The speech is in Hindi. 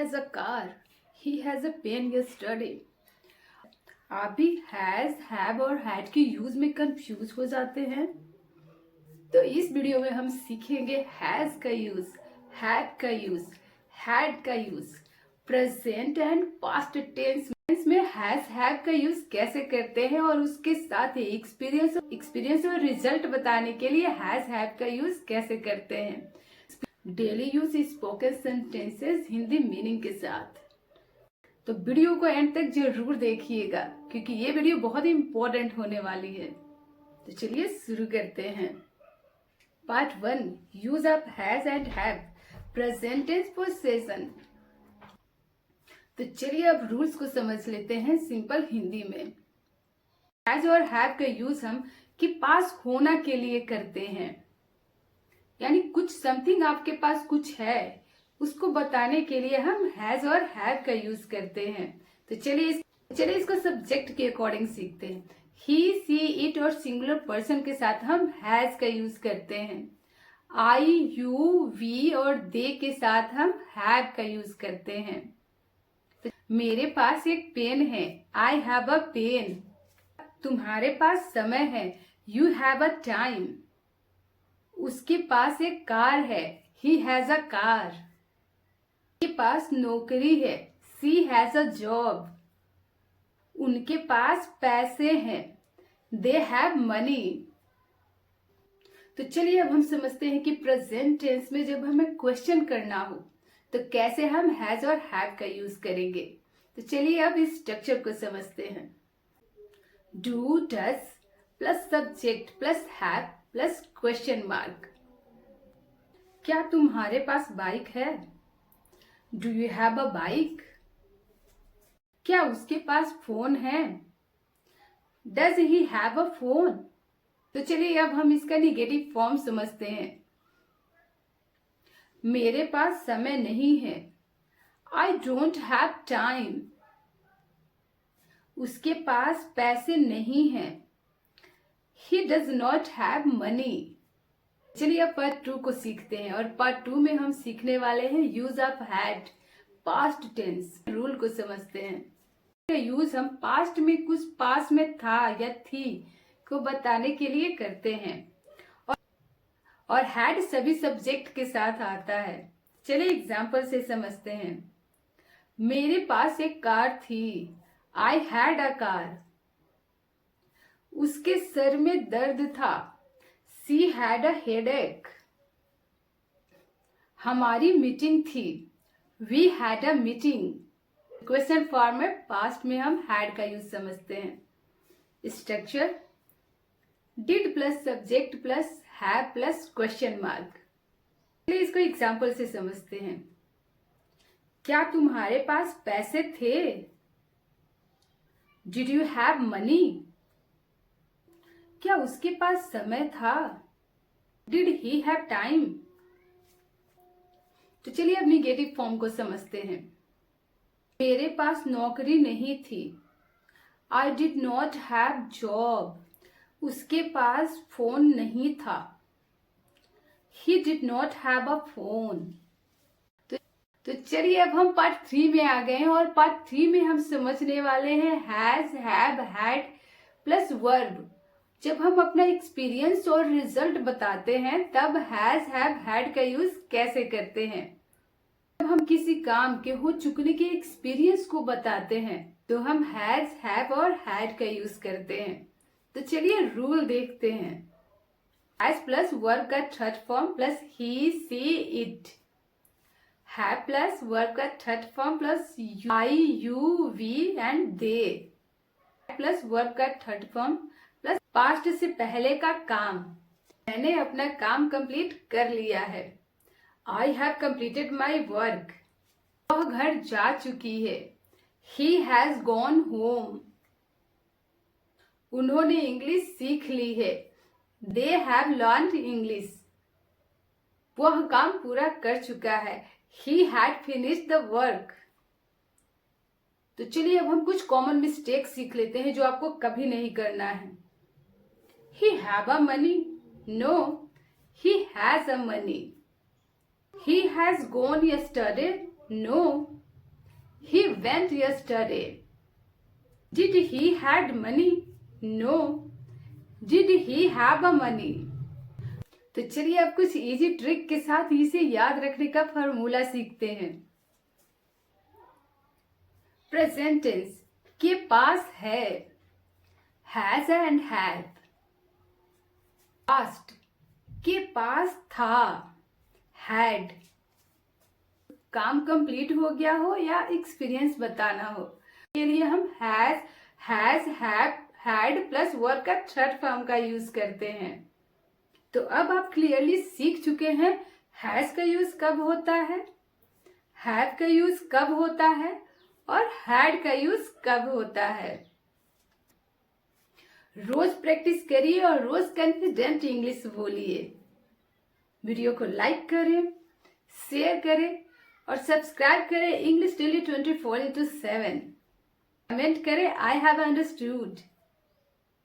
has a car. He has a pen yesterday. आप भी हैज, हैव और हैड के यूज में कंफ्यूज हो जाते हैं? तो इस वीडियो में हम सीखेंगे हैज का यूज, हैड का यूज, हैड का use, present and past tense में हैज, हैव का यूज कैसे करते हैं और उसके साथ ही एक्सपीरियंस और रिजल्ट बताने के लिए हैज, हैव का यूज कैसे करते हैं। Daily use spoken sentences Hindi meaning के साथ। तो वीडियो को एंड तक जरूर देखिएगा क्योंकि ये वीडियो बहुत ही इंपॉर्टेंट होने वाली है। तो चलिए शुरू करते हैं। Part 1, use of has and have, present tense position. तो चलिए अब रूल्स को समझ लेते हैं सिंपल हिंदी में। हैज और हैव का यूज हम कि पास होना के लिए करते हैं, यानी कुछ समथिंग आपके पास कुछ है उसको बताने के लिए हम हैज और हैव का यूज करते हैं। तो चलिए इसको सब्जेक्ट के अकॉर्डिंग सीखते हैं। ही, सी, इट और सिंगुलर पर्सन के साथ हम हैज का यूज करते हैं। आई, यू, वी और दे के साथ हम हैव का यूज करते हैं। तो मेरे पास एक पेन है, आई हैव अ पेन। तुम्हारे पास समय है, यू हैव अ टाइम। उसके पास एक कार है, ही हैज अ कार। के पास नौकरी है, सी हैज अ जॉब। उनके पास पैसे हैं, दे हैव मनी। तो चलिए अब हम समझते हैं कि प्रेजेंट टेंस में जब हमें क्वेश्चन करना हो तो कैसे हम हैज और हैव का यूज करेंगे। तो चलिए अब इस स्ट्रक्चर को समझते हैं। Do, does plus subject plus have plus question mark. क्या तुम्हारे पास बाइक है? Do you have a bike? क्या उसके पास फोन है? Does he have a phone? तो चलिए अब हम इसका निगेटिव फॉर्म समझते हैं। मेरे पास समय नहीं है, आई डोंट हैव टाइम। उसके पास पैसे नहीं हैं, he does not have money. चलिए अब पार्ट 2 को सीखते हैं और पार्ट 2 में हम सीखने वाले हैं use of had, past tense. Rule को समझते हैं। यूज हम पास्ट में कुछ पास में था या थी को बताने के लिए करते हैं और हैड सभी सब्जेक्ट के साथ आता है। चलिए एग्जाम्पल से समझते हैं। मेरे पास एक कार थी, आई हैड अ कार। उसके सर में दर्द था, सी हैड अ हेडेक। हमारी मीटिंग थी, we had a meeting. Question form में पास्ट में हम हैड का यूज समझते हैं। Structure did plus subject plus have plus question mark. चलिए इसको एग्जाम्पल से समझते हैं। क्या तुम्हारे पास पैसे थे? Did you have money? क्या उसके पास समय था? Did he have time? तो चलिए अब निगेटिव फॉर्म को समझते हैं। मेरे पास नौकरी नहीं थी, I did not have job. उसके पास फोन नहीं था, he did not have a phone. तो चलिए अब हम पार्ट 3 में आ गए हैं और पार्ट 3 में हम समझने वाले हैं has, have, had plus verb. जब हम अपना एक्सपीरियंस और रिजल्ट बताते हैं तब हैज, हैव, हैड का यूज कैसे करते हैं। जब हम किसी काम के हो चुकने के एक्सपीरियंस को बताते हैं तो हम हैज, हैव और हैड का यूज करते हैं। तो चलिए रूल देखते हैं। हैज प्लस वर्ब का third form plus he, she, it. Have plus verb का third form plus I, you, we and they. Plus verb का थर्ड फॉर्म प्लस पास्ट से पहले का काम। मैंने अपना काम कंप्लीट कर लिया है, I have completed my work. वह घर जा चुकी है, ही हैज गॉन होम। उन्होंने इंग्लिश सीख ली है, दे हैव लर्न्ड इंग्लिश। वह काम पूरा कर चुका है, he had finished the work. तो चलिए अब हम कुछ कॉमन मिस्टेक सीख लेते हैं जो आपको कभी नहीं करना है। He have a money, no, he has a money. He has gone yesterday, no, He went yesterday. Did he had money? No. Did he have a money? तो चलिए अब कुछ इजी ट्रिक के साथ इसे याद रखने का फॉर्मूला सीखते हैं। प्रेजेंट टेंस के पास है, हैज एंड हैव। पास्ट के पास था, हैड। काम कंप्लीट हो गया हो या एक्सपीरियंस बताना हो के लिए हम has, have, had plus verb का थर्ड फॉर्म का यूज करते हैं। तो अब आप क्लियरली सीख चुके हैं हैज का यूज कब होता है, हैव का यूज कब होता है और हैड का यूज कब होता है। रोज प्रैक्टिस करिए और रोज कॉन्फिडेंट इंग्लिश बोलिए। वीडियो को लाइक करें, शेयर करें और सब्सक्राइब करें इंग्लिश डेली 24/7। कमेंट करें आई हैव अंडरस्टूड।